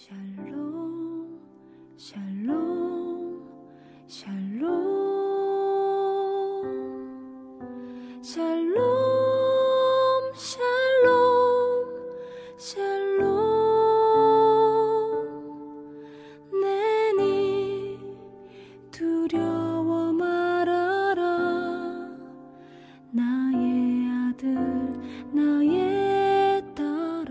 샬롬 샬롬 샬롬 샬롬 샬롬 샬롬 내니 두려워 말아라 나의 아들 나의 딸아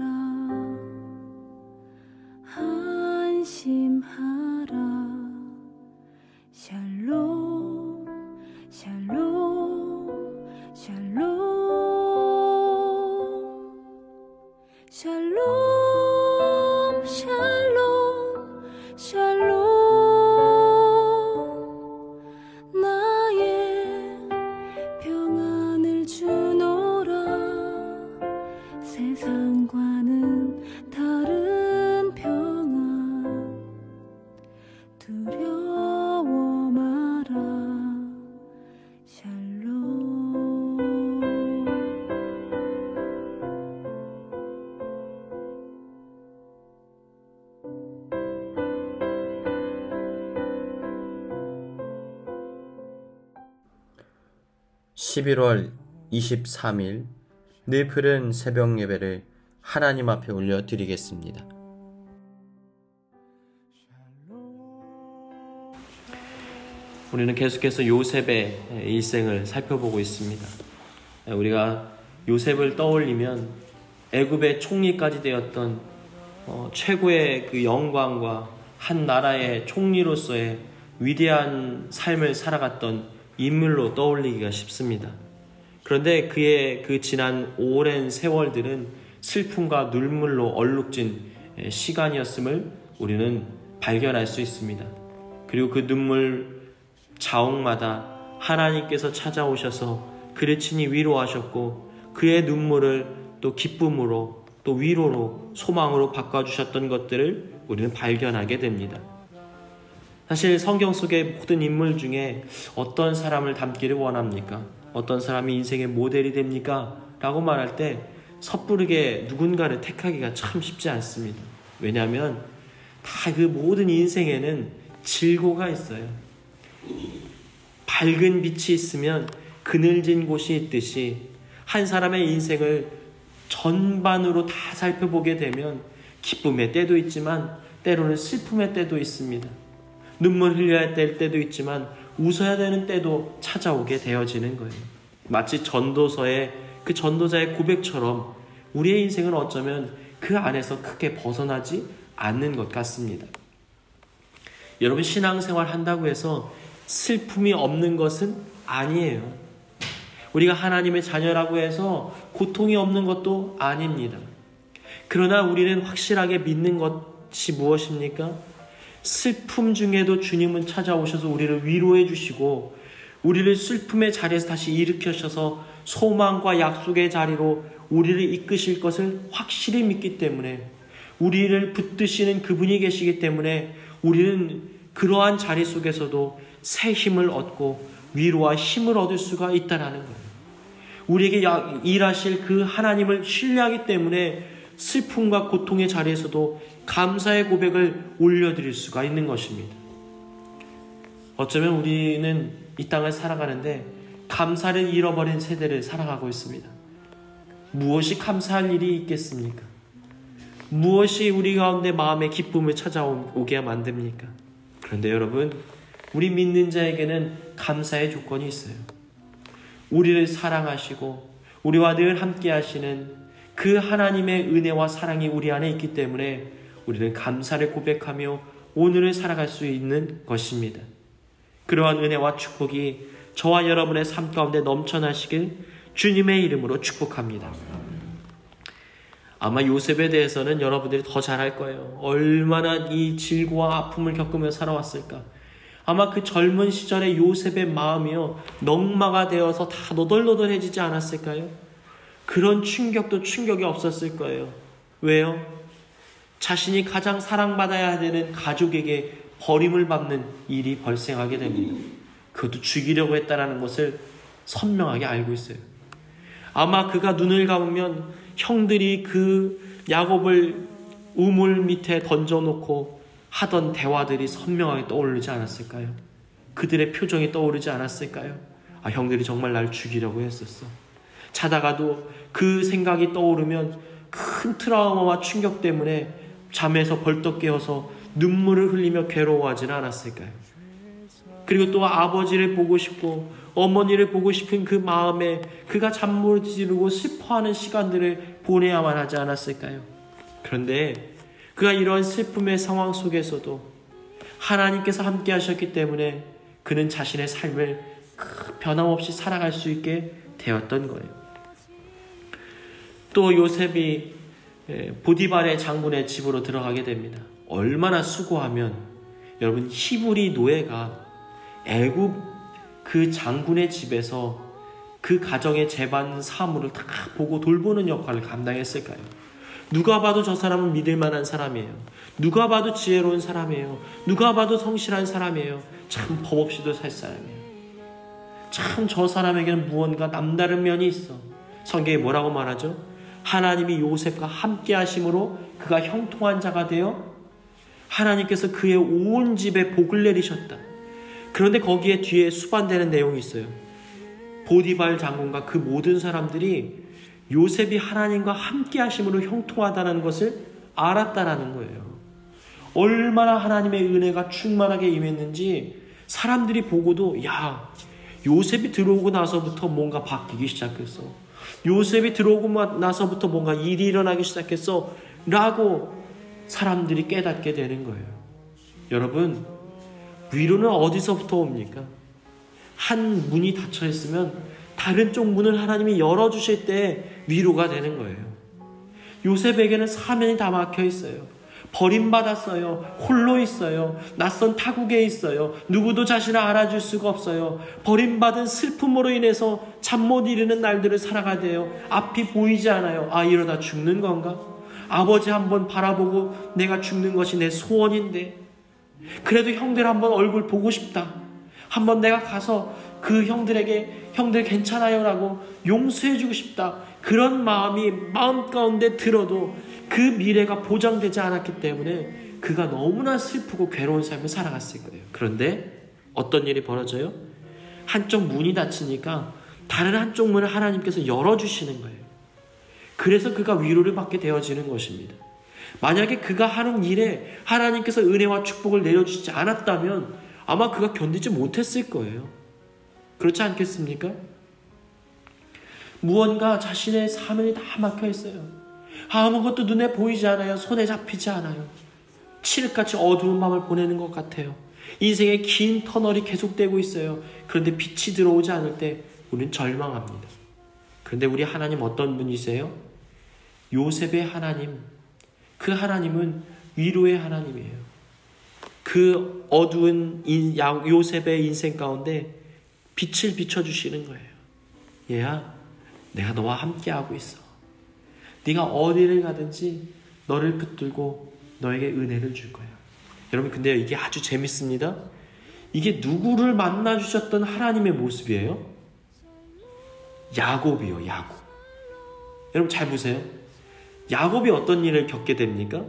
안심하라 샬롬 샬롬 샬롬 샬롬 샬롬 샬롬 나의 평안을 주노라 세상과는 다른 평안 두려워 마라 샬롬 11월 23일 늘푸른 새벽 예배를 하나님 앞에 올려드리겠습니다. 우리는 계속해서 요셉의 일생을 살펴보고 있습니다. 우리가 요셉을 떠올리면 애굽의 총리까지 되었던 최고의 그 영광과 한 나라의 총리로서의 위대한 삶을 살아갔던 인물로 떠올리기가 쉽습니다. 그런데 그의 그 지난 오랜 세월들은 슬픔과 눈물로 얼룩진 시간이었음을 우리는 발견할 수 있습니다. 그리고 그 눈물 자옥마다 하나님께서 찾아오셔서 그를 친히 위로하셨고 그의 눈물을 또 기쁨으로 또 위로로 소망으로 바꿔주셨던 것들을 우리는 발견하게 됩니다. 사실 성경 속의 모든 인물 중에 어떤 사람을 닮기를 원합니까? 어떤 사람이 인생의 모델이 됩니까? 라고 말할 때 섣부르게 누군가를 택하기가 참 쉽지 않습니다. 왜냐하면 다 그 모든 인생에는 질고가 있어요. 밝은 빛이 있으면 그늘진 곳이 있듯이 한 사람의 인생을 전반으로 다 살펴보게 되면 기쁨의 때도 있지만 때로는 슬픔의 때도 있습니다. 눈물 흘려야 될 때도 있지만 웃어야 되는 때도 찾아오게 되어지는 거예요. 마치 전도서의 그 전도자의 고백처럼 우리의 인생은 어쩌면 그 안에서 크게 벗어나지 않는 것 같습니다. 여러분, 신앙생활 한다고 해서 슬픔이 없는 것은 아니에요. 우리가 하나님의 자녀라고 해서 고통이 없는 것도 아닙니다. 그러나 우리는 확실하게 믿는 것이 무엇입니까? 슬픔 중에도 주님은 찾아오셔서 우리를 위로해 주시고 우리를 슬픔의 자리에서 다시 일으켜셔서 소망과 약속의 자리로 우리를 이끄실 것을 확실히 믿기 때문에 우리를 붙드시는 그분이 계시기 때문에 우리는 그러한 자리 속에서도 새 힘을 얻고 위로와 힘을 얻을 수가 있다는 거예요. 우리에게 일하실 그 하나님을 신뢰하기 때문에 슬픔과 고통의 자리에서도 감사의 고백을 올려드릴 수가 있는 것입니다. 어쩌면 우리는 이 땅을 살아가는데 감사를 잃어버린 세대를 살아가고 있습니다. 무엇이 감사할 일이 있겠습니까? 무엇이 우리 가운데 마음의 기쁨을 찾아오게 만듭니까? 그런데 여러분, 우리 믿는 자에게는 감사의 조건이 있어요. 우리를 사랑하시고 우리와 늘 함께 하시는 그 하나님의 은혜와 사랑이 우리 안에 있기 때문에 우리는 감사를 고백하며 오늘을 살아갈 수 있는 것입니다. 그러한 은혜와 축복이 저와 여러분의 삶 가운데 넘쳐나시길 주님의 이름으로 축복합니다. 아마 요셉에 대해서는 여러분들이 더 잘 알 거예요. 얼마나 이 질고와 아픔을 겪으며 살아왔을까. 아마 그 젊은 시절의 요셉의 마음이요, 넝마가 되어서 다 너덜너덜해지지 않았을까요? 그런 충격도 충격이 없었을 거예요. 왜요? 자신이 가장 사랑받아야 되는 가족에게 버림을 받는 일이 발생하게 됩니다. 그것도 죽이려고 했다는 것을 선명하게 알고 있어요. 아마 그가 눈을 감으면 형들이 그 야곱을 우물 밑에 던져놓고 하던 대화들이 선명하게 떠오르지 않았을까요? 그들의 표정이 떠오르지 않았을까요? 아, 형들이 정말 날 죽이려고 했었어. 자다가도 그 생각이 떠오르면 큰 트라우마와 충격 때문에 잠에서 벌떡 깨어서 눈물을 흘리며 괴로워하지는 않았을까요? 그리고 또 아버지를 보고 싶고 어머니를 보고 싶은 그 마음에 그가 잠 못 이루고 슬퍼하는 시간들을 보내야만 하지 않았을까요? 그런데 그가 이런 슬픔의 상황 속에서도 하나님께서 함께 하셨기 때문에 그는 자신의 삶을 변함없이 살아갈 수 있게 되었던 거예요. 또 요셉이 보디발의 장군의 집으로 들어가게 됩니다. 얼마나 수고하면 여러분 히브리 노예가 애굽 그 장군의 집에서 그 가정의 재반 사물을 다 보고 돌보는 역할을 감당했을까요? 누가 봐도 저 사람은 믿을 만한 사람이에요. 누가 봐도 지혜로운 사람이에요. 누가 봐도 성실한 사람이에요. 참 법 없이도 살 사람이에요. 참 저 사람에게는 무언가 남다른 면이 있어. 성경에 뭐라고 말하죠? 하나님이 요셉과 함께 하심으로 그가 형통한 자가 되어 하나님께서 그의 온 집에 복을 내리셨다. 그런데 거기에 뒤에 수반되는 내용이 있어요. 보디발 장군과 그 모든 사람들이 요셉이 하나님과 함께 하심으로 형통하다는 것을 알았다라는 거예요. 얼마나 하나님의 은혜가 충만하게 임했는지 사람들이 보고도 야, 요셉이 들어오고 나서부터 뭔가 바뀌기 시작했어. 요셉이 들어오고 나서부터 뭔가 일이 일어나기 시작했어 라고 사람들이 깨닫게 되는 거예요. 여러분, 위로는 어디서부터 옵니까? 한 문이 닫혀 있으면 다른 쪽 문을 하나님이 열어주실 때 위로가 되는 거예요. 요셉에게는 사면이 다 막혀 있어요. 버림받았어요. 홀로 있어요. 낯선 타국에 있어요. 누구도 자신을 알아줄 수가 없어요. 버림받은 슬픔으로 인해서 잠 못 이루는 날들을 살아가대요. 앞이 보이지 않아요. 아, 이러다 죽는 건가? 아버지 한번 바라보고 내가 죽는 것이 내 소원인데 그래도 형들 한번 얼굴 보고 싶다. 한번 내가 가서 그 형들에게 형들 괜찮아요 라고 용서해주고 싶다. 그런 마음이 마음 가운데 들어도 그 미래가 보장되지 않았기 때문에 그가 너무나 슬프고 괴로운 삶을 살아갔을 거예요. 그런데 어떤 일이 벌어져요? 한쪽 문이 닫히니까 다른 한쪽 문을 하나님께서 열어주시는 거예요. 그래서 그가 위로를 받게 되어지는 것입니다. 만약에 그가 하는 일에 하나님께서 은혜와 축복을 내려주시지 않았다면 아마 그가 견디지 못했을 거예요. 그렇지 않겠습니까? 무언가 자신의 사면이 다 막혀 있어요. 아무것도 눈에 보이지 않아요. 손에 잡히지 않아요. 칠흑같이 어두운 밤을 보내는 것 같아요. 인생의 긴 터널이 계속되고 있어요. 그런데 빛이 들어오지 않을 때 우리는 절망합니다. 그런데 우리 하나님 어떤 분이세요? 요셉의 하나님, 그 하나님은 위로의 하나님이에요. 그 어두운 요셉의 인생 가운데 빛을 비춰주시는 거예요. 얘야, 내가 너와 함께하고 있어. 네가 어디를 가든지 너를 붙들고 너에게 은혜를 줄 거야. 여러분, 근데 이게 아주 재밌습니다. 이게 누구를 만나주셨던 하나님의 모습이에요? 야곱이요, 야곱. 여러분 잘 보세요. 야곱이 어떤 일을 겪게 됩니까?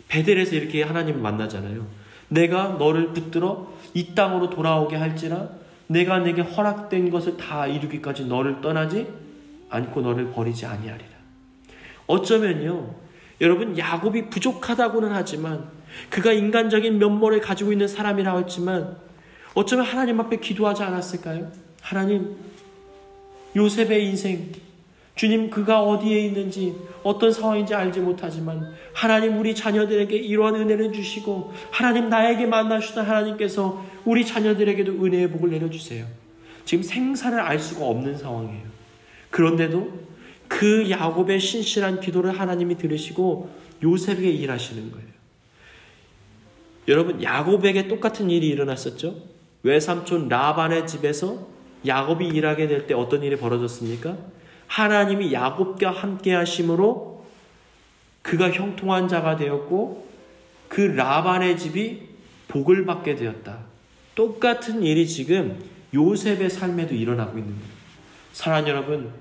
베델에서 이렇게 하나님을 만나잖아요. 내가 너를 붙들어 이 땅으로 돌아오게 할지라 내가 내게 허락된 것을 다 이루기까지 너를 떠나지 않고 너를 버리지 아니하리라. 어쩌면요, 여러분, 야곱이 부족하다고는 하지만 그가 인간적인 면모를 가지고 있는 사람이라고 했지만 어쩌면 하나님 앞에 기도하지 않았을까요? 하나님, 요셉의 인생, 주님, 그가 어디에 있는지 어떤 상황인지 알지 못하지만 하나님, 우리 자녀들에게 이러한 은혜를 주시고 하나님, 나에게 만나주시던 하나님께서 우리 자녀들에게도 은혜의 복을 내려주세요. 지금 생사를 알 수가 없는 상황이에요. 그런데도 그 야곱의 신실한 기도를 하나님이 들으시고 요셉에게 일하시는 거예요. 여러분, 야곱에게 똑같은 일이 일어났었죠. 외삼촌 라반의 집에서 야곱이 일하게 될 때 어떤 일이 벌어졌습니까? 하나님이 야곱과 함께 하심으로 그가 형통한 자가 되었고 그 라반의 집이 복을 받게 되었다. 똑같은 일이 지금 요셉의 삶에도 일어나고 있는 거예요. 사랑하는 여러분,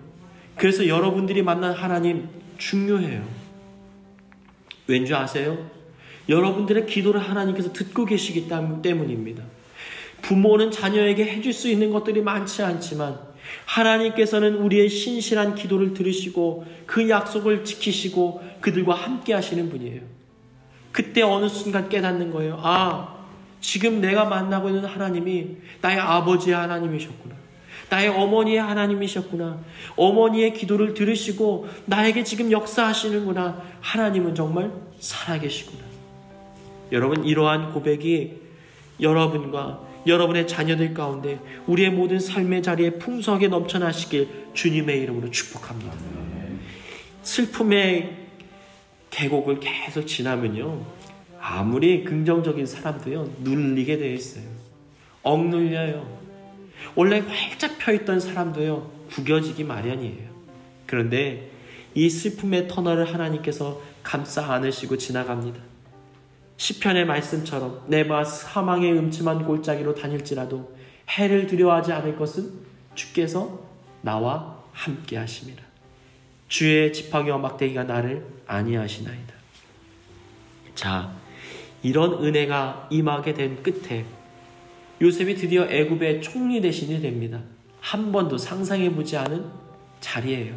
그래서 여러분들이 만난 하나님 중요해요. 왠지 아세요? 여러분들의 기도를 하나님께서 듣고 계시기 때문입니다. 부모는 자녀에게 해줄 수 있는 것들이 많지 않지만 하나님께서는 우리의 신실한 기도를 들으시고 그 약속을 지키시고 그들과 함께 하시는 분이에요. 그때 어느 순간 깨닫는 거예요. 지금 내가 만나고 있는 하나님이 나의 아버지의 하나님이셨구나. 나의 어머니의 하나님이셨구나. 어머니의 기도를 들으시고 나에게 지금 역사하시는구나. 하나님은 정말 살아계시구나. 여러분, 이러한 고백이 여러분과 여러분의 자녀들 가운데 우리의 모든 삶의 자리에 풍성하게 넘쳐나시길 주님의 이름으로 축복합니다. 슬픔의 계곡을 계속 지나면요, 아무리 긍정적인 사람도요 눌리게 되어 있어요. 억눌려요. 원래 활짝 펴있던 사람도요 구겨지기 마련이에요. 그런데 이 슬픔의 터널을 하나님께서 감싸 안으시고 지나갑니다. 시편의 말씀처럼 내가 사망의 음침한 골짜기로 다닐지라도 해를 두려워하지 않을 것은 주께서 나와 함께 하심이라. 주의 지팡이와 막대기가 나를 안위하시나이다. 자, 이런 은혜가 임하게 된 끝에 요셉이 드디어 애굽의 총리 대신이 됩니다. 한 번도 상상해보지 않은 자리예요.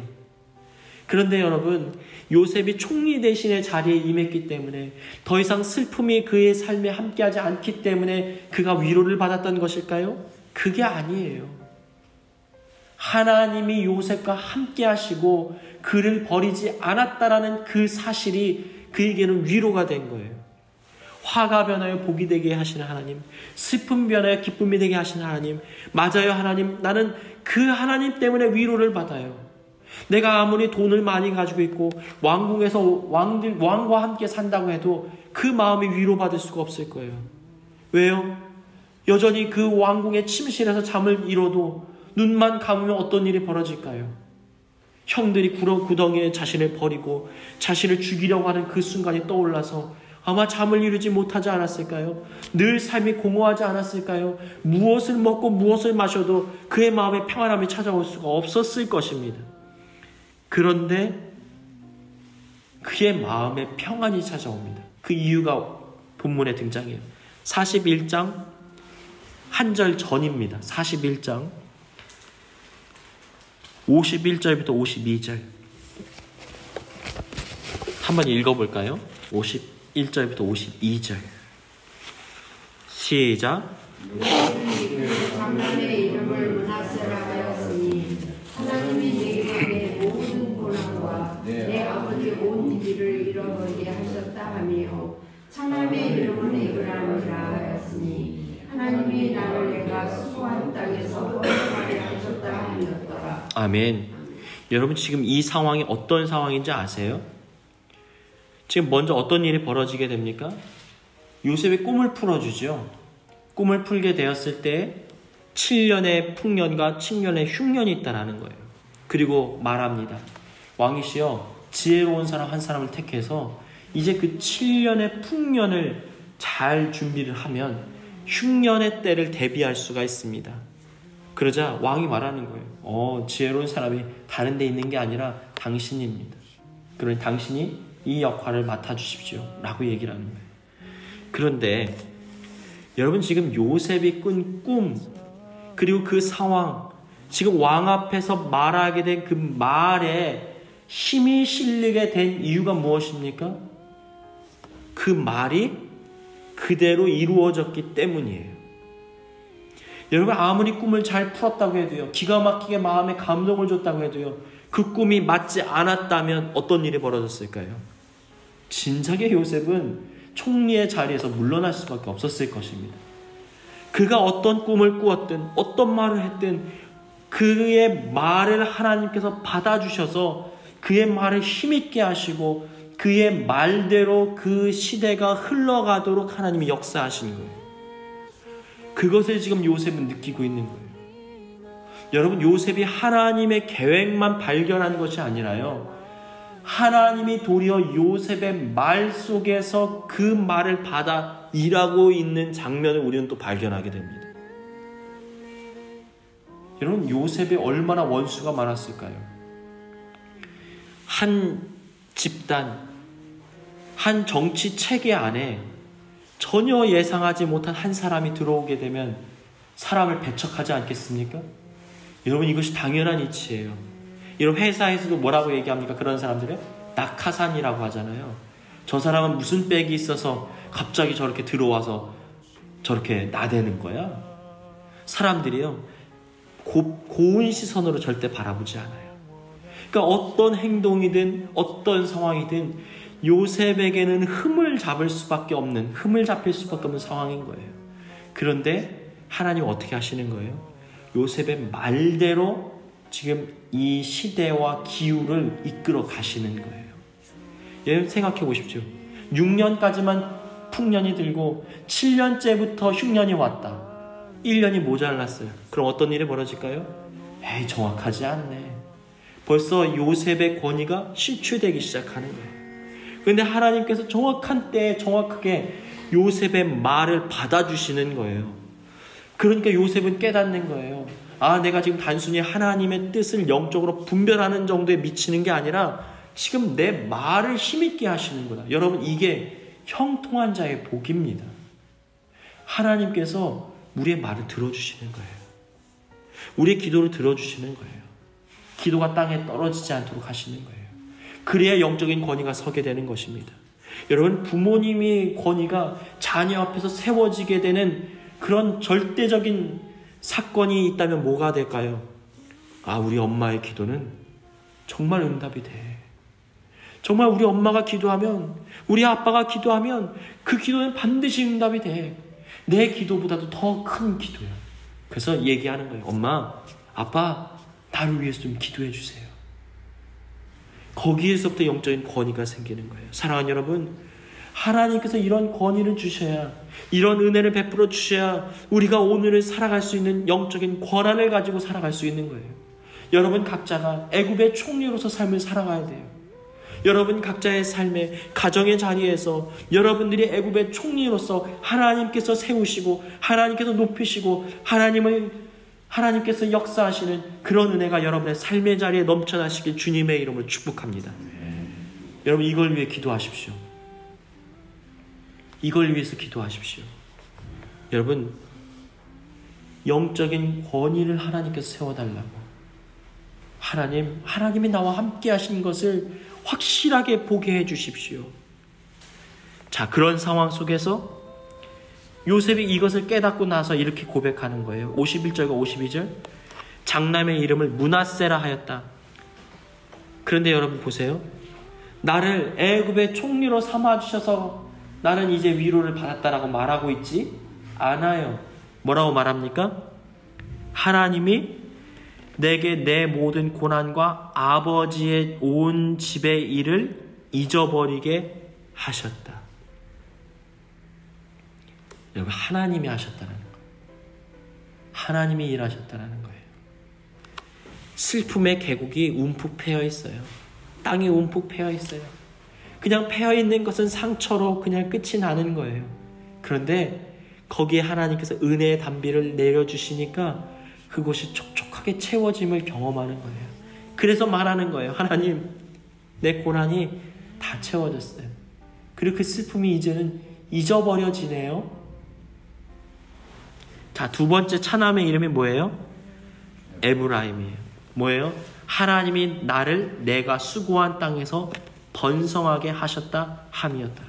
그런데 여러분, 요셉이 총리 대신의 자리에 임했기 때문에 더 이상 슬픔이 그의 삶에 함께하지 않기 때문에 그가 위로를 받았던 것일까요? 그게 아니에요. 하나님이 요셉과 함께 하시고 그를 버리지 않았다라는 그 사실이 그에게는 위로가 된 거예요. 화가 변하여 복이 되게 하시는 하나님, 슬픔 변하여 기쁨이 되게 하시는 하나님, 맞아요 하나님, 나는 그 하나님 때문에 위로를 받아요. 내가 아무리 돈을 많이 가지고 있고 왕궁에서 왕과 함께 산다고 해도 그 마음이 위로받을 수가 없을 거예요. 왜요? 여전히 그 왕궁의 침실에서 잠을 이뤄도 눈만 감으면 어떤 일이 벌어질까요? 형들이 구덩이에 자신을 버리고 자신을 죽이려고 하는 그 순간이 떠올라서 아마 잠을 이루지 못하지 않았을까요? 늘 삶이 공허하지 않았을까요? 무엇을 먹고 무엇을 마셔도 그의 마음에 평안함이 찾아올 수가 없었을 것입니다. 그런데 그의 마음에 평안이 찾아옵니다. 그 이유가 본문에 등장해요. 41장 한 절 전입니다. 41장 51절부터 52절 한번 읽어볼까요? 51절부터 52절 시작. 장남의 이름을 므낫세라 하였으니 하나님이 내게 내 모든 고난과 내 아버지 온 길을 잃어버리게 하셨다 하며 장남의 이름은 에브라임이라 하였으니 하나님이 나를 내가 수고한 땅에서 거듭나게 하셨다 하였더라. 아멘. 여러분, 지금 이 상황이 어떤 상황인지 아세요? 지금 먼저 어떤 일이 벌어지게 됩니까? 요셉이 꿈을 풀어주죠. 꿈을 풀게 되었을 때 7년의 풍년과 7년의 흉년이 있다라는 거예요. 그리고 말합니다. 왕이시여, 지혜로운 사람 한 사람을 택해서 이제 그 7년의 풍년을 잘 준비를 하면 흉년의 때를 대비할 수가 있습니다. 그러자 왕이 말하는 거예요. 지혜로운 사람이 다른 데 있는 게 아니라 당신입니다. 그러니 당신이 이 역할을 맡아주십시오 라고 얘기를 하는 거예요. 그런데 여러분, 지금 요셉이 꾼 꿈, 그리고 그 상황, 지금 왕 앞에서 말하게 된 그 말에 힘이 실리게 된 이유가 무엇입니까? 그 말이 그대로 이루어졌기 때문이에요. 여러분, 아무리 꿈을 잘 풀었다고 해도요, 기가 막히게 마음에 감동을 줬다고 해도요, 그 꿈이 맞지 않았다면 어떤 일이 벌어졌을까요? 진작에 요셉은 총리의 자리에서 물러날 수밖에 없었을 것입니다. 그가 어떤 꿈을 꾸었든 어떤 말을 했든 그의 말을 하나님께서 받아주셔서 그의 말을 힘있게 하시고 그의 말대로 그 시대가 흘러가도록 하나님이 역사하시는 거예요. 그것을 지금 요셉은 느끼고 있는 거예요. 여러분, 요셉이 하나님의 계획만 발견한 것이 아니라요, 하나님이 도리어 요셉의 말 속에서 그 말을 받아 일하고 있는 장면을 우리는 또 발견하게 됩니다. 여러분, 요셉이 얼마나 원수가 많았을까요? 한 집단, 한 정치 체계 안에 전혀 예상하지 못한 한 사람이 들어오게 되면 사람을 배척하지 않겠습니까? 여러분, 이것이 당연한 이치예요. 이런 회사에서도 뭐라고 얘기합니까? 그런 사람들을 낙하산이라고 하잖아요. 저 사람은 무슨 빽이 있어서 갑자기 저렇게 들어와서 저렇게 나대는 거야? 사람들이요, 고운 시선으로 절대 바라보지 않아요. 그러니까 어떤 행동이든 어떤 상황이든 요셉에게는 흠을 잡힐 수밖에 없는 상황인 거예요. 그런데 하나님 어떻게 하시는 거예요? 요셉의 말대로 지금 이 시대와 기후를 이끌어 가시는 거예요. 여러분 생각해 보십시오. 6년까지만 풍년이 들고 7년째부터 흉년이 왔다. 1년이 모자랐어요. 그럼 어떤 일이 벌어질까요? 에이, 정확하지 않네. 벌써 요셉의 권위가 실추되기 시작하는 거예요. 그런데 하나님께서 정확한 때에 정확하게 요셉의 말을 받아주시는 거예요. 그러니까 요셉은 깨닫는 거예요. 아, 내가 지금 단순히 하나님의 뜻을 영적으로 분별하는 정도에 미치는 게 아니라 지금 내 말을 힘있게 하시는구나. 여러분, 이게 형통한 자의 복입니다. 하나님께서 우리의 말을 들어주시는 거예요. 우리의 기도를 들어주시는 거예요. 기도가 땅에 떨어지지 않도록 하시는 거예요. 그래야 영적인 권위가 서게 되는 것입니다. 여러분, 부모님의 권위가 자녀 앞에서 세워지게 되는 그런 절대적인 사건이 있다면 뭐가 될까요? 아, 우리 엄마의 기도는 정말 응답이 돼. 정말 우리 엄마가 기도하면, 우리 아빠가 기도하면 그 기도는 반드시 응답이 돼. 내 기도보다도 더 큰 기도야. 그래서 얘기하는 거예요. 엄마, 아빠, 나를 위해서 좀 기도해 주세요. 거기에서부터 영적인 권위가 생기는 거예요. 사랑하는 여러분, 하나님께서 이런 권위를 주셔야, 이런 은혜를 베풀어 주셔야 우리가 오늘을 살아갈 수 있는 영적인 권한을 가지고 살아갈 수 있는 거예요. 여러분 각자가 애굽의 총리로서 삶을 살아가야 돼요. 여러분 각자의 삶의 가정의 자리에서 여러분들이 애굽의 총리로서 하나님께서 세우시고 하나님께서 높이시고 하나님께서 역사하시는 그런 은혜가 여러분의 삶의 자리에 넘쳐나시길 주님의 이름으로 축복합니다. 여러분, 이걸 위해 기도하십시오. 이걸 위해서 기도하십시오. 여러분, 영적인 권위를 하나님께서 세워달라고, 하나님이 나와 함께 하신 것을 확실하게 보게 해 주십시오. 자, 그런 상황 속에서 요셉이 이것을 깨닫고 나서 이렇게 고백하는 거예요. 51절과 52절. 장남의 이름을 므낫세라 하였다. 그런데 여러분 보세요. 나를 애굽의 총리로 삼아주셔서 나는 이제 위로를 받았다라고 말하고 있지 않아요. 뭐라고 말합니까? 하나님이 내게 내 모든 고난과 아버지의 온 집의 일을 잊어버리게 하셨다. 여러분, 하나님이 하셨다는 거예요. 하나님이 일하셨다는 거예요. 슬픔의 계곡이 움푹 패여 있어요. 땅이 움푹 패여 있어요. 그냥 패여 있는 것은 상처로 그냥 끝이 나는 거예요. 그런데 거기에 하나님께서 은혜의 단비를 내려주시니까 그곳이 촉촉하게 채워짐을 경험하는 거예요. 그래서 말하는 거예요. 하나님, 내 고난이 다 채워졌어요. 그리고 그 슬픔이 이제는 잊어버려지네요. 자, 두 번째 차남의 이름이 뭐예요? 에브라임이에요. 뭐예요? 하나님이 나를 내가 수고한 땅에서 번성하게 하셨다 함이었다.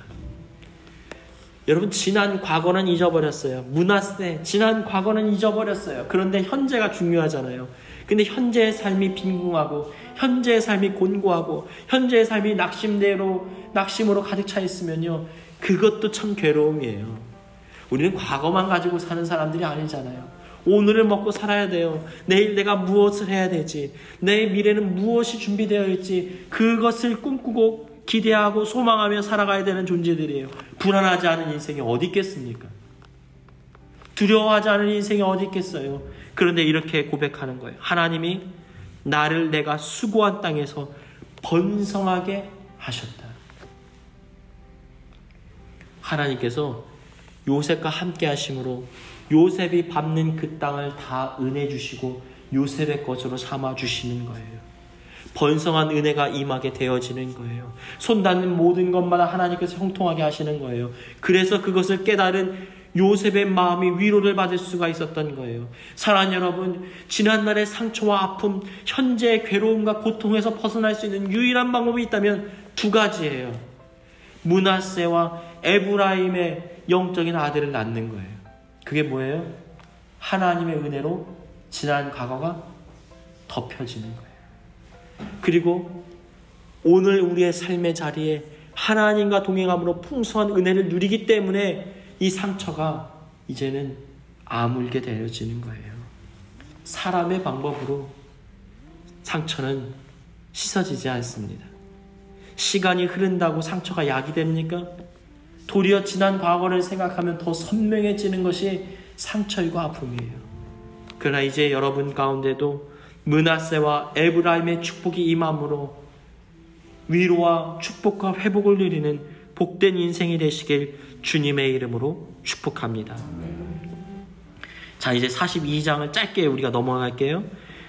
여러분, 지난 과거는 잊어버렸어요. 므낫세, 지난 과거는 잊어버렸어요. 그런데 현재가 중요하잖아요. 근데 현재의 삶이 빈궁하고 현재의 삶이 곤고하고 현재의 삶이 낙심으로 가득 차 있으면요, 그것도 참 괴로움이에요. 우리는 과거만 가지고 사는 사람들이 아니잖아요. 오늘을 먹고 살아야 돼요. 내일 내가 무엇을 해야 되지? 내 미래는 무엇이 준비되어 있지? 그것을 꿈꾸고 기대하고 소망하며 살아가야 되는 존재들이에요. 불안하지 않은 인생이 어디 있겠습니까? 두려워하지 않은 인생이 어디 있겠어요? 그런데 이렇게 고백하는 거예요. 하나님이 나를 내가 수고한 땅에서 번성하게 하셨다. 하나님께서 요셉과 함께 하심으로 요셉이 밟는 그 땅을 다 은혜 주시고 요셉의 것으로 삼아 주시는 거예요. 번성한 은혜가 임하게 되어지는 거예요. 손닿는 모든 것마다 하나님께서 형통하게 하시는 거예요. 그래서 그것을 깨달은 요셉의 마음이 위로를 받을 수가 있었던 거예요. 사랑하는 여러분, 지난날의 상처와 아픔, 현재의 괴로움과 고통에서 벗어날 수 있는 유일한 방법이 있다면 두 가지예요. 므낫세와 에브라임의 영적인 아들을 낳는 거예요. 그게 뭐예요? 하나님의 은혜로 지난 과거가 덮여지는 거예요. 그리고 오늘 우리의 삶의 자리에 하나님과 동행함으로 풍성한 은혜를 누리기 때문에 이 상처가 이제는 아물게 되어지는 거예요. 사람의 방법으로 상처는 씻어지지 않습니다. 시간이 흐른다고 상처가 약이 됩니까? 도리어 지난 과거를 생각하면 더 선명해지는 것이 상처이고 아픔이에요. 그러나 이제 여러분 가운데도 므낫세와 에브라임의 축복이 임함으로 위로와 축복과 회복을 누리는 복된 인생이 되시길 주님의 이름으로 축복합니다. 자, 이제 42장을 짧게 우리가 넘어갈게요.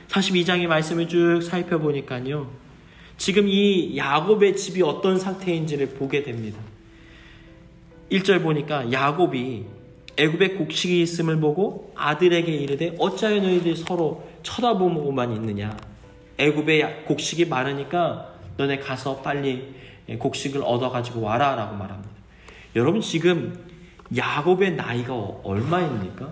42장의 말씀을 쭉 살펴보니까요, 지금 이 야곱의 집이 어떤 상태인지를 보게 됩니다. 1절 보니까 야곱이 애굽에 곡식이 있음을 보고 아들에게 이르되 어찌하여 너희들이 서로 쳐다보고만 있느냐. 애굽에 곡식이 많으니까 너네 가서 빨리 곡식을 얻어가지고 와라 라고 말합니다. 여러분, 지금 야곱의 나이가 얼마입니까?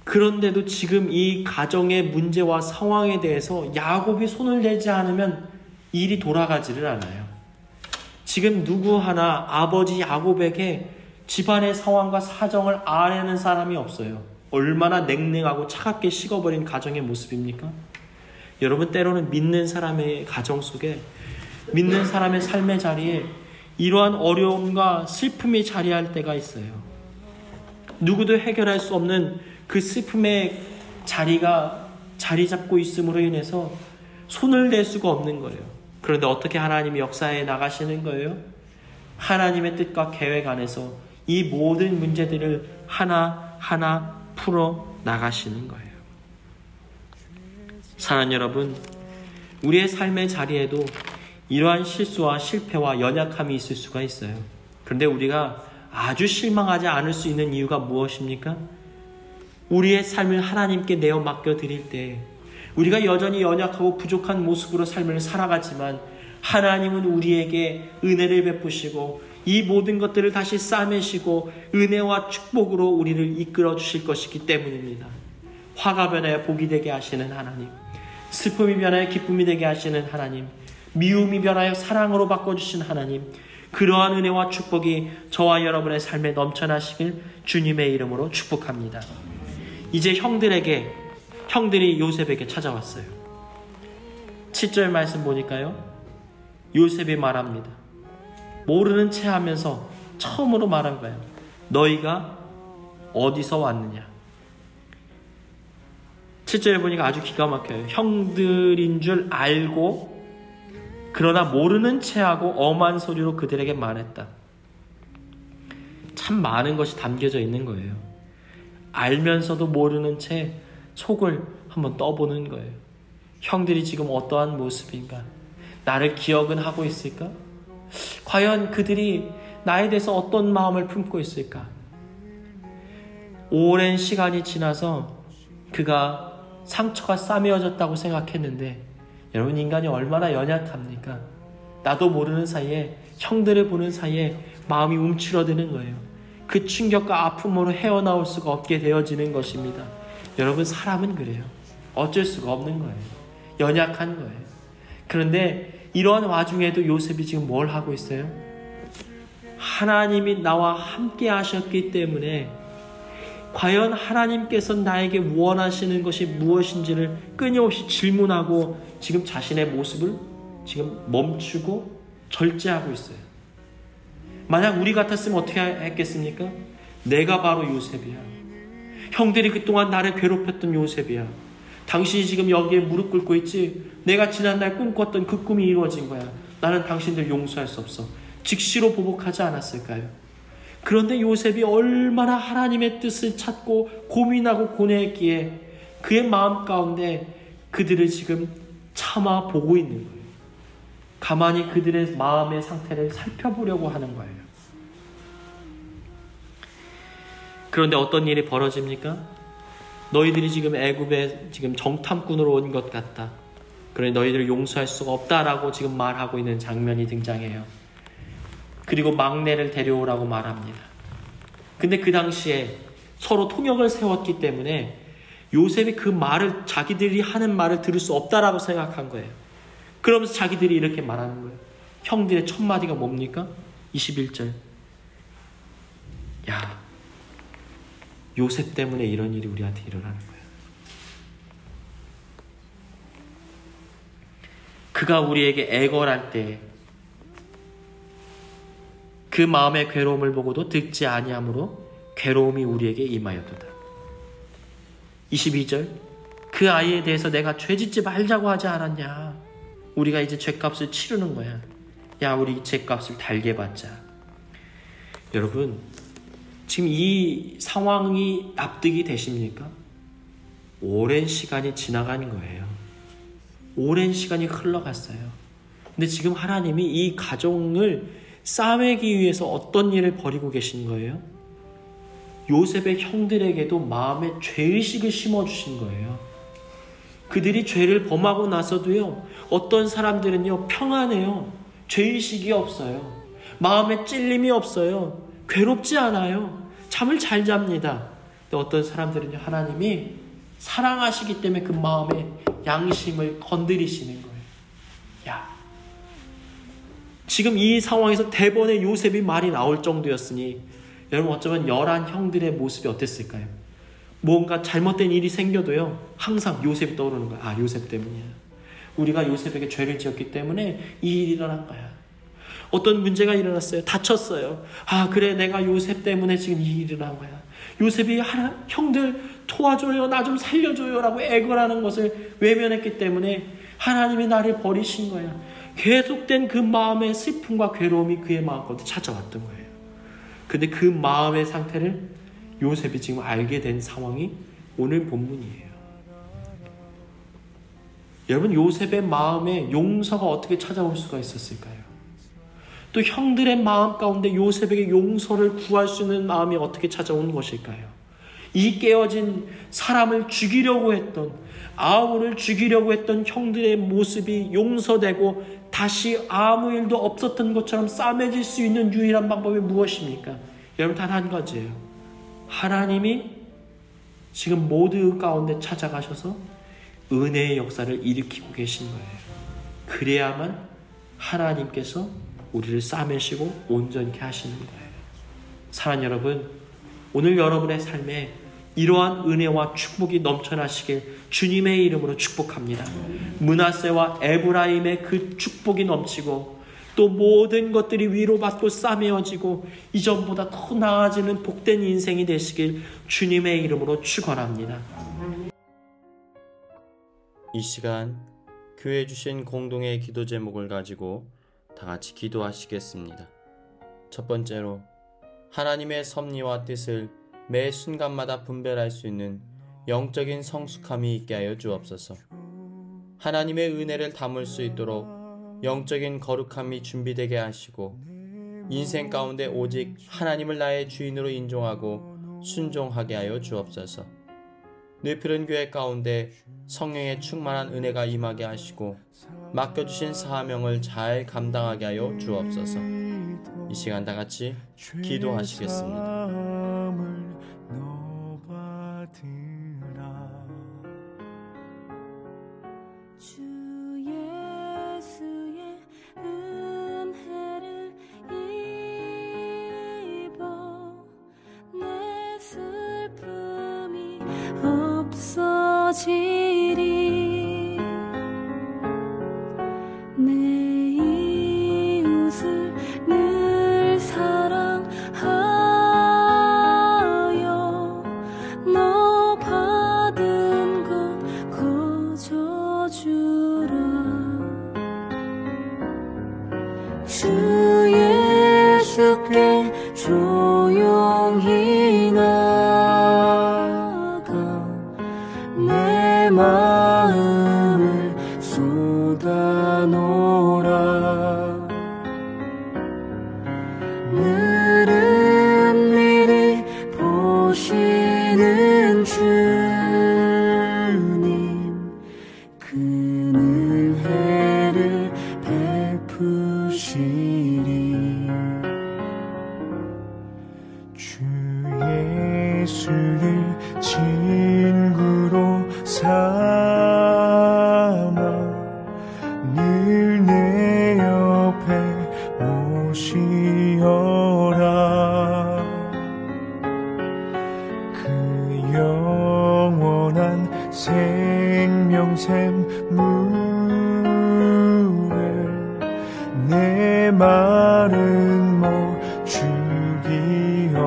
그런데도 지금 이 가정의 문제와 상황에 대해서 야곱이 손을 대지 않으면 일이 돌아가지를 않아요. 지금 누구 하나 아버지 야곱에게 집안의 상황과 사정을 아뢰는 사람이 없어요. 얼마나 냉랭하고 차갑게 식어버린 가정의 모습입니까? 여러분, 때로는 믿는 사람의 가정 속에, 믿는 사람의 삶의 자리에 이러한 어려움과 슬픔이 자리할 때가 있어요. 누구도 해결할 수 없는 그 슬픔의 자리가 자리 잡고 있음으로 인해서 손을 댈 수가 없는 거예요. 그런데 어떻게 하나님이 역사에 나가시는 거예요? 하나님의 뜻과 계획 안에서 이 모든 문제들을 하나하나 풀어 나가시는 거예요. 사랑하는 여러분, 우리의 삶의 자리에도 이러한 실수와 실패와 연약함이 있을 수가 있어요. 그런데 우리가 아주 실망하지 않을 수 있는 이유가 무엇입니까? 우리의 삶을 하나님께 내어 맡겨드릴 때 우리가 여전히 연약하고 부족한 모습으로 삶을 살아가지만 하나님은 우리에게 은혜를 베푸시고 이 모든 것들을 다시 싸매시고 은혜와 축복으로 우리를 이끌어 주실 것이기 때문입니다. 화가 변하여 복이 되게 하시는 하나님, 슬픔이 변하여 기쁨이 되게 하시는 하나님, 미움이 변하여 사랑으로 바꿔주신 하나님, 그러한 은혜와 축복이 저와 여러분의 삶에 넘쳐나시길 주님의 이름으로 축복합니다. 이제 형들이 요셉에게 찾아왔어요. 7절 말씀 보니까요, 요셉이 말합니다. 모르는 체 하면서 처음으로 말한 거예요. 너희가 어디서 왔느냐. 7절에 보니까 아주 기가 막혀요. 형들인 줄 알고 그러나 모르는 체하고 엄한 소리로 그들에게 말했다. 참 많은 것이 담겨져 있는 거예요. 알면서도 모르는 채 속을 한번 떠보는 거예요. 형들이 지금 어떠한 모습인가? 나를 기억은 하고 있을까? 과연 그들이 나에 대해서 어떤 마음을 품고 있을까? 오랜 시간이 지나서 그가 상처가 싸매어졌다고 생각했는데, 여러분, 인간이 얼마나 연약합니까? 나도 모르는 사이에, 형들을 보는 사이에 마음이 움츠러드는 거예요. 그 충격과 아픔으로 헤어나올 수가 없게 되어지는 것입니다. 여러분, 사람은 그래요. 어쩔 수가 없는 거예요. 연약한 거예요. 그런데 이러한 와중에도 요셉이 지금 뭘 하고 있어요? 하나님이 나와 함께 하셨기 때문에 과연 하나님께서 나에게 원하시는 것이 무엇인지를 끊임없이 질문하고 지금 자신의 모습을 지금 멈추고 절제하고 있어요. 만약 우리 같았으면 어떻게 했겠습니까? 내가 바로 요셉이야. 형들이 그동안 나를 괴롭혔던 요셉이야. 당신이 지금 여기에 무릎 꿇고 있지? 내가 지난날 꿈꿨던 그 꿈이 이루어진 거야. 나는 당신들 용서할 수 없어. 즉시로 보복하지 않았을까요? 그런데 요셉이 얼마나 하나님의 뜻을 찾고 고민하고 고뇌했기에 그의 마음 가운데 그들을 지금 참아 보고 있는 거예요. 가만히 그들의 마음의 상태를 살펴보려고 하는 거예요. 그런데 어떤 일이 벌어집니까? 너희들이 지금 애굽에 지금 정탐꾼으로 온 것 같다. 그러니 너희들을 용서할 수가 없다라고 지금 말하고 있는 장면이 등장해요. 그리고 막내를 데려오라고 말합니다. 근데 그 당시에 서로 통역을 세웠기 때문에 요셉이 그 말을, 자기들이 하는 말을 들을 수 없다라고 생각한 거예요. 그러면서 자기들이 이렇게 말하는 거예요. 형들의 첫 마디가 뭡니까? 21절. 야, 요셉 때문에 이런 일이 우리한테 일어나는 거야. 그가 우리에게 애걸할 때 그 마음의 괴로움을 보고도 듣지 아니하므로 괴로움이 우리에게 임하였도다. 22절. 그 아이에 대해서 내가 죄짓지 말자고 하지 않았냐. 우리가 이제 죄값을 치르는 거야. 야, 우리 죄값을 달게 받자. 여러분, 지금 이 상황이 납득이 되십니까? 오랜 시간이 지나간 거예요. 오랜 시간이 흘러갔어요. 근데 지금 하나님이 이 가정을 싸매기 위해서 어떤 일을 벌이고 계신 거예요? 요셉의 형들에게도 마음에 죄의식을 심어주신 거예요. 그들이 죄를 범하고 나서도요, 어떤 사람들은요, 평안해요. 죄의식이 없어요. 마음에 찔림이 없어요. 괴롭지 않아요. 잠을 잘 잡니다. 근데 어떤 사람들은요, 하나님이 사랑하시기 때문에 그 마음의 양심을 건드리시는 거예요. 야, 지금 이 상황에서 대번에 요셉이 말이 나올 정도였으니 여러분 어쩌면 11 형들의 모습이 어땠을까요? 뭔가 잘못된 일이 생겨도요, 항상 요셉이 떠오르는 거야. 아, 요셉 때문이야. 우리가 요셉에게 죄를 지었기 때문에 이 일이 일어난 거야. 어떤 문제가 일어났어요. 다쳤어요. 아, 그래, 내가 요셉 때문에 지금 이 일이 일어난 거야. 요셉이 형들 도와줘요, 나 좀 살려줘요 라고 애걸하는 것을 외면했기 때문에 하나님이 나를 버리신 거야. 계속된 그 마음의 슬픔과 괴로움이 그의 마음 가운데 찾아왔던 거예요. 근데 그 마음의 상태를 요셉이 지금 알게 된 상황이 오늘 본문이에요. 여러분, 요셉의 마음에 용서가 어떻게 찾아올 수가 있었을까요? 또 형들의 마음 가운데 요셉에게 용서를 구할 수 있는 마음이 어떻게 찾아온 것일까요? 이 깨어진 사람을 죽이려고 했던, 아우를 죽이려고 했던 형들의 모습이 용서되고 다시 아무 일도 없었던 것처럼 싸매질 수 있는 유일한 방법이 무엇입니까? 여러분, 단 한 가지예요. 하나님이 지금 모두 가운데 찾아가셔서 은혜의 역사를 일으키고 계신 거예요. 그래야만 하나님께서 우리를 싸매시고 온전케 하시는 거예요. 사랑하는 여러분, 오늘 여러분의 삶에 이러한 은혜와 축복이 넘쳐나시길 주님의 이름으로 축복합니다. 므낫세와 에브라임의 그 축복이 넘치고 또 모든 것들이 위로받고 싸매어지고 이전보다 더 나아지는 복된 인생이 되시길 주님의 이름으로 축원합니다. 이 시간 교회 주신 공동의 기도 제목을 가지고 다 같이 기도하시겠습니다. 첫 번째로, 하나님의 섭리와 뜻을 매 순간마다 분별할 수 있는 영적인 성숙함이 있게 하여 주옵소서. 하나님의 은혜를 담을 수 있도록 영적인 거룩함이 준비되게 하시고 인생 가운데 오직 하나님을 나의 주인으로 인정하고 순종하게 하여 주옵소서. 뇌피른 교회 가운데 성령의 충만한 은혜가 임하게 하시고 맡겨주신 사명을 잘 감당하게 하여 주옵소서. 이 시간 다 같이 기도하시겠습니다. 주 예수의 은혜를 입어 내 슬픔이 없어지리. 내 이웃을 늘 사랑하여 너 받은 것 거저주라. 주 예수께 조용히 나가 내 쏟아노라. 늘은 미리 보시는 주님, 큰 은혜를 베푸시리. 주 예수를 친구로 삼아 늘 내 옆에 모시어라. 그 영원한 생명샘 물에 내 마른 목 죽이어라.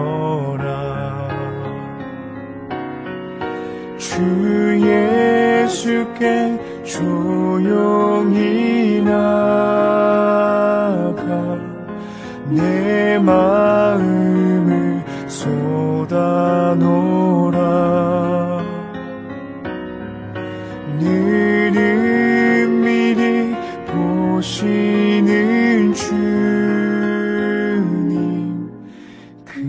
주 예수께 조용히 나가 내 마음을 쏟아놓으라. 늘은 미리 보시는 주님, 그